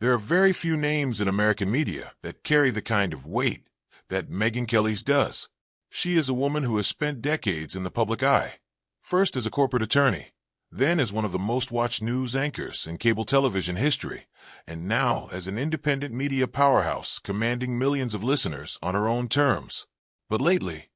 There are very few names in American media that carry the kind of weight that Megyn Kelly's does. She is a woman who has spent decades in the public eye, first as a corporate attorney, then as one of the most watched news anchors in cable television history, and now as an independent media powerhouse commanding millions of listeners on her own terms. But lately,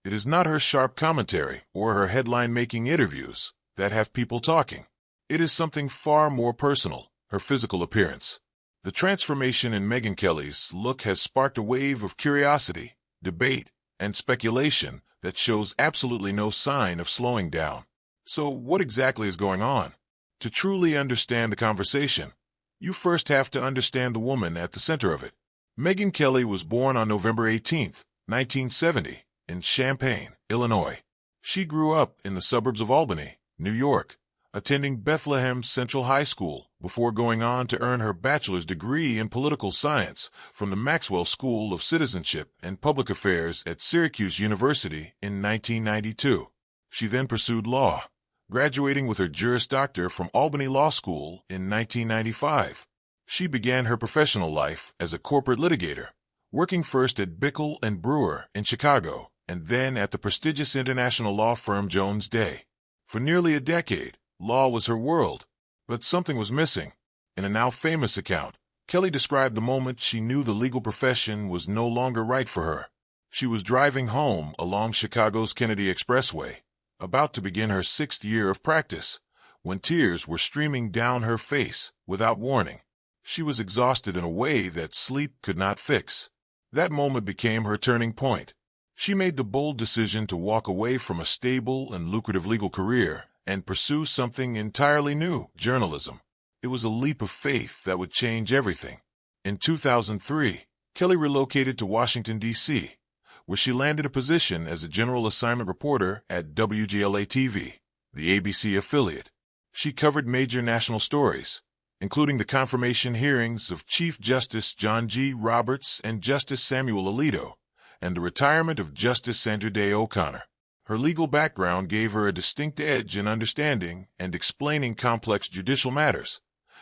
it is not her sharp commentary or her headline-making interviews that have people talking. It is something far more personal, her physical appearance. The transformation in Megyn Kelly's look has sparked a wave of curiosity, debate, and speculation that shows absolutely no sign of slowing down. So what exactly is going on? To truly understand the conversation, you first have to understand the woman at the center of it. Megyn Kelly was born on November 18, 1970, in Champaign, Illinois. She grew up in the suburbs of Albany, New York, attending Bethlehem Central High School before going on to earn her bachelor's degree in political science from the Maxwell School of Citizenship and Public Affairs at Syracuse University in 1992. She then pursued law, graduating with her Juris Doctor from Albany Law School in 1995. She began her professional life as a corporate litigator, working first at Bickel and Brewer in Chicago and then at the prestigious international law firm Jones Day. For nearly a decade, law was her world, but something was missing. In a now famous account, Kelly described the moment she knew the legal profession was no longer right for her. She was driving home along Chicago's Kennedy Expressway, about to begin her 6th year of practice, when tears were streaming down her face without warning. She was exhausted in a way that sleep could not fix. That moment became her turning point. She made the bold decision to walk away from a stable and lucrative legal career and pursue something entirely new, journalism. It was a leap of faith that would change everything. In 2003, Kelly relocated to Washington, D.C., where she landed a position as a general assignment reporter at WGLA-TV, the ABC affiliate. She covered major national stories, including the confirmation hearings of Chief Justice John G. Roberts and Justice Samuel Alito, and the retirement of Justice Sandra Day O'Connor. Her legal background gave her a distinct edge in understanding and explaining complex judicial matters,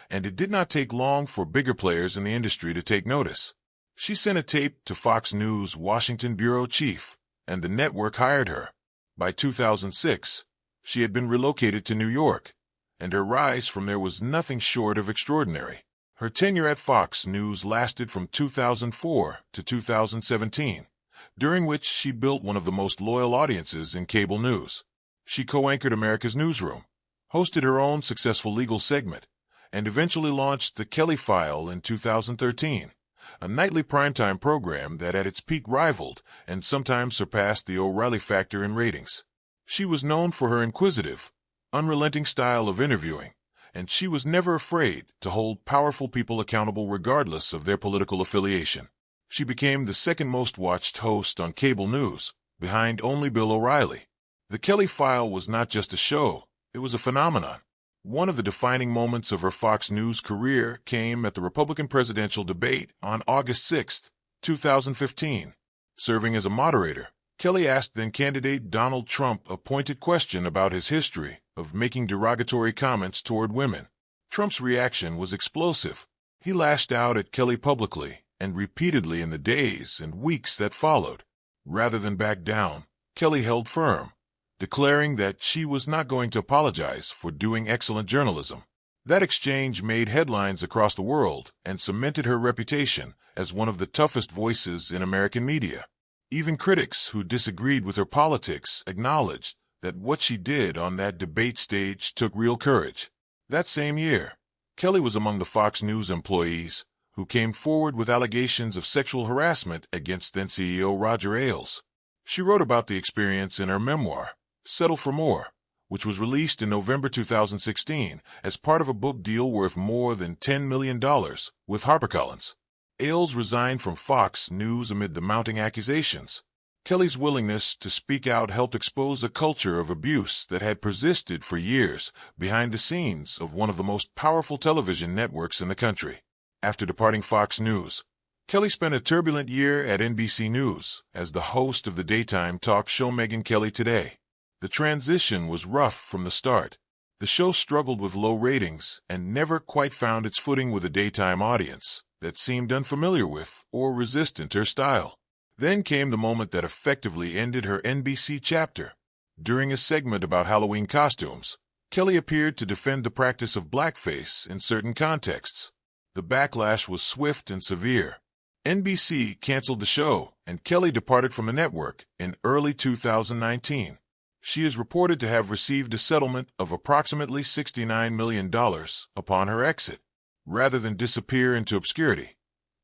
and it did not take long for bigger players in the industry to take notice. She sent a tape to Fox News' Washington bureau chief, and the network hired her. By 2006, she had been relocated to New York, and her rise from there was nothing short of extraordinary. Her tenure at Fox News lasted from 2004 to 2017, during which she built one of the most loyal audiences in cable news. She co-anchored America's Newsroom, hosted her own successful legal segment, and eventually launched The Kelly File in 2013, a nightly primetime program that at its peak rivaled and sometimes surpassed the O'Reilly Factor in ratings. She was known for her inquisitive, unrelenting style of interviewing, and she was never afraid to hold powerful people accountable regardless of their political affiliation. She became the second most watched host on cable news, behind only Bill O'Reilly. The Kelly File was not just a show, it was a phenomenon. One of the defining moments of her Fox News career came at the Republican presidential debate on August 6, 2015. Serving as a moderator, Kelly asked then-candidate Donald Trump a pointed question about his history of making derogatory comments toward women. Trump's reaction was explosive. He lashed out at Kelly publicly and repeatedly in the days and weeks that followed. Rather than back down, Kelly held firm, declaring that she was not going to apologize for doing excellent journalism. That exchange made headlines across the world and cemented her reputation as one of the toughest voices in American media. Even critics who disagreed with her politics acknowledged that what she did on that debate stage took real courage. That same year, Kelly was among the Fox News employees who came forward with allegations of sexual harassment against then-CEO Roger Ailes. She wrote about the experience in her memoir, Settle for More, which was released in November 2016 as part of a book deal worth more than $10 million with HarperCollins. Ailes resigned from Fox News amid the mounting accusations. Kelly's willingness to speak out helped expose a culture of abuse that had persisted for years behind the scenes of one of the most powerful television networks in the country. After departing Fox News, Kelly spent a turbulent year at NBC News as the host of the daytime talk show Megyn Kelly Today. The transition was rough from the start. The show struggled with low ratings and never quite found its footing with a daytime audience that seemed unfamiliar with or resistant to her style. Then came the moment that effectively ended her NBC chapter. During a segment about Halloween costumes, Kelly appeared to defend the practice of blackface in certain contexts. The backlash was swift and severe. NBC canceled the show, and Kelly departed from the network in early 2019. She is reported to have received a settlement of approximately $69 million upon her exit. Rather than disappear into obscurity,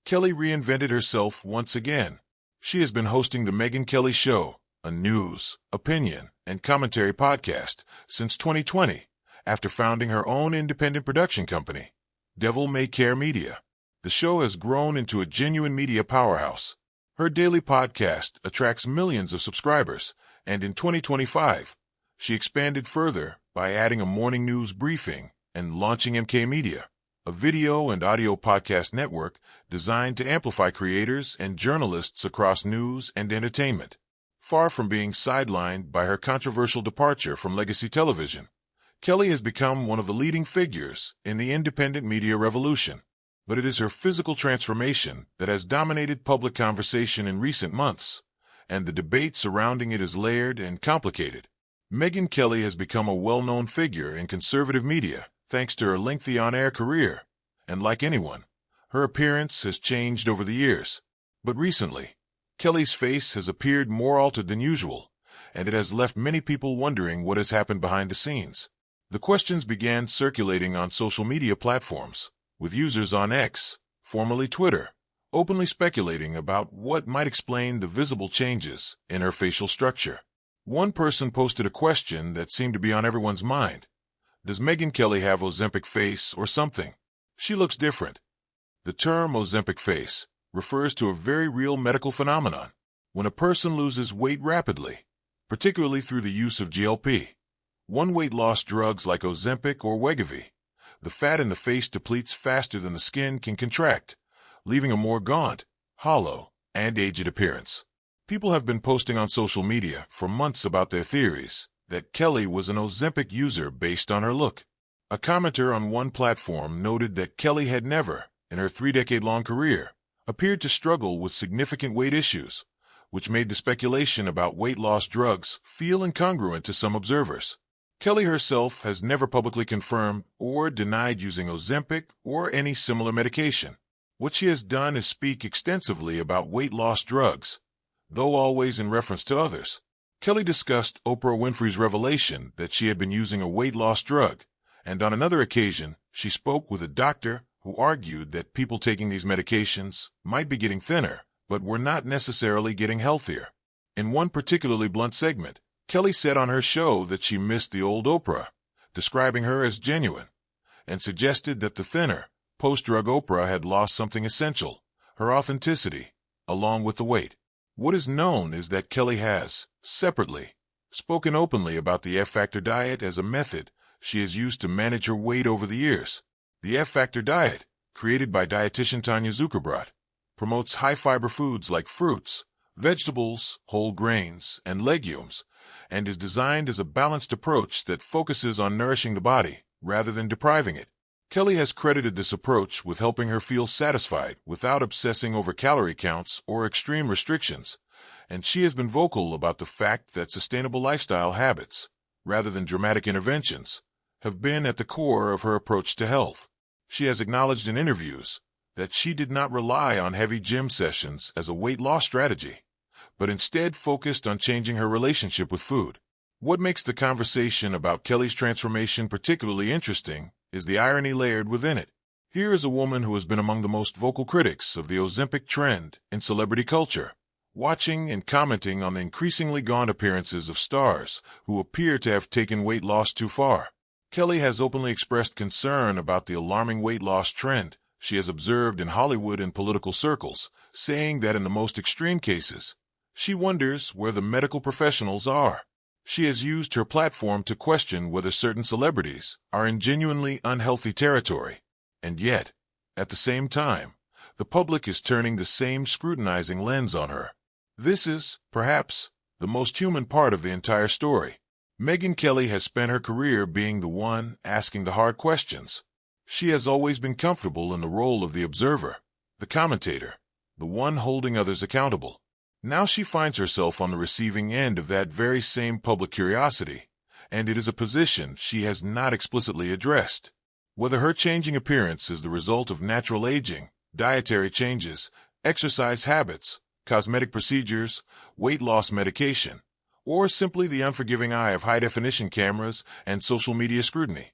Kelly reinvented herself once again. She has been hosting The Megyn Kelly Show, a news, opinion, and commentary podcast, since 2020, after founding her own independent production company, Devil May Care Media. The show has grown into a genuine media powerhouse. Her daily podcast attracts millions of subscribers, and in 2025, she expanded further by adding a morning news briefing and launching MK Media, a video and audio podcast network designed to amplify creators and journalists across news and entertainment. Far from being sidelined by her controversial departure from legacy television, Kelly has become one of the leading figures in the independent media revolution. But it is her physical transformation that has dominated public conversation in recent months, and the debate surrounding it is layered and complicated. Megyn Kelly has become a well-known figure in conservative media thanks to her lengthy on-air career, and like anyone, her appearance has changed over the years. But recently, Kelly's face has appeared more altered than usual, and it has left many people wondering what has happened behind the scenes. The questions began circulating on social media platforms, with users on X, formerly Twitter, openly speculating about what might explain the visible changes in her facial structure. One person posted a question that seemed to be on everyone's mind. Does Megyn Kelly have Ozempic face or something? She looks different. The term Ozempic face refers to a very real medical phenomenon. When a person loses weight rapidly, particularly through the use of GLP-1 weight loss drugs like Ozempic or Wegovy, the fat in the face depletes faster than the skin can contract, leaving a more gaunt, hollow, and aged appearance. People have been posting on social media for months about their theories that Kelly was an Ozempic user based on her look. A commenter on one platform noted that Kelly had never, in her 3-decade-long career, appeared to struggle with significant weight issues, which made the speculation about weight loss drugs feel incongruent to some observers. Kelly herself has never publicly confirmed or denied using Ozempic or any similar medication. What she has done is speak extensively about weight loss drugs, though always in reference to others. Kelly discussed Oprah Winfrey's revelation that she had been using a weight loss drug, and on another occasion, she spoke with a doctor who argued that people taking these medications might be getting thinner, but were not necessarily getting healthier. In one particularly blunt segment, Kelly said on her show that she missed the old Oprah, describing her as genuine, and suggested that the thinner, post-drug Oprah had lost something essential, her authenticity, along with the weight. What is known is that Kelly has, separately, spoken openly about the F-Factor diet as a method she has used to manage her weight over the years. The F-Factor diet, created by dietitian Tanya Zuckerbrot, promotes high-fiber foods like fruits, vegetables, whole grains, and legumes, and is designed as a balanced approach that focuses on nourishing the body rather than depriving it. Kelly has credited this approach with helping her feel satisfied without obsessing over calorie counts or extreme restrictions, and she has been vocal about the fact that sustainable lifestyle habits, rather than dramatic interventions, have been at the core of her approach to health. She has acknowledged in interviews that she did not rely on heavy gym sessions as a weight loss strategy, but instead focused on changing her relationship with food. What makes the conversation about Kelly's transformation particularly interesting is the irony layered within it. Here is a woman who has been among the most vocal critics of the Ozempic trend in celebrity culture, watching and commenting on the increasingly gaunt appearances of stars who appear to have taken weight loss too far. Kelly has openly expressed concern about the alarming weight loss trend she has observed in Hollywood and political circles, saying that in the most extreme cases, she wonders where the medical professionals are. She has used her platform to question whether certain celebrities are in genuinely unhealthy territory. And yet, at the same time, the public is turning the same scrutinizing lens on her. This is, perhaps, the most human part of the entire story. Megyn Kelly has spent her career being the one asking the hard questions. She has always been comfortable in the role of the observer, the commentator, the one holding others accountable. Now she finds herself on the receiving end of that very same public curiosity, and it is a position she has not explicitly addressed. Whether her changing appearance is the result of natural aging, dietary changes, exercise habits, cosmetic procedures, weight loss medication, or simply the unforgiving eye of high-definition cameras and social media scrutiny,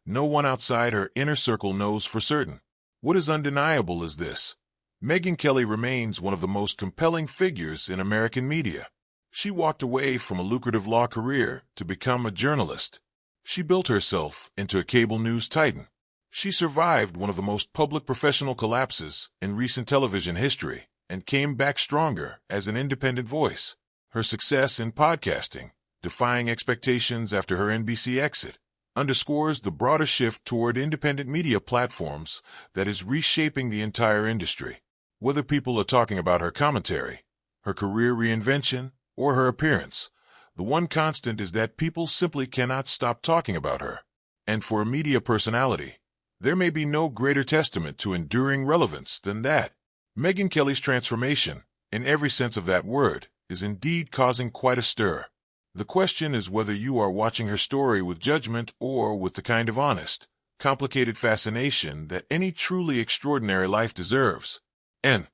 no one outside her inner circle knows for certain. What is undeniable is this: Megyn Kelly remains one of the most compelling figures in American media. She walked away from a lucrative law career to become a journalist. She built herself into a cable news titan. She survived one of the most public professional collapses in recent television history and came back stronger as an independent voice. Her success in podcasting, defying expectations after her NBC exit, underscores the broader shift toward independent media platforms that is reshaping the entire industry. Whether people are talking about her commentary, her career reinvention, or her appearance, the one constant is that people simply cannot stop talking about her. And for a media personality, there may be no greater testament to enduring relevance than that. Megyn Kelly's transformation, in every sense of that word, is indeed causing quite a stir. The question is whether you are watching her story with judgment or with the kind of honest, complicated fascination that any truly extraordinary life deserves. And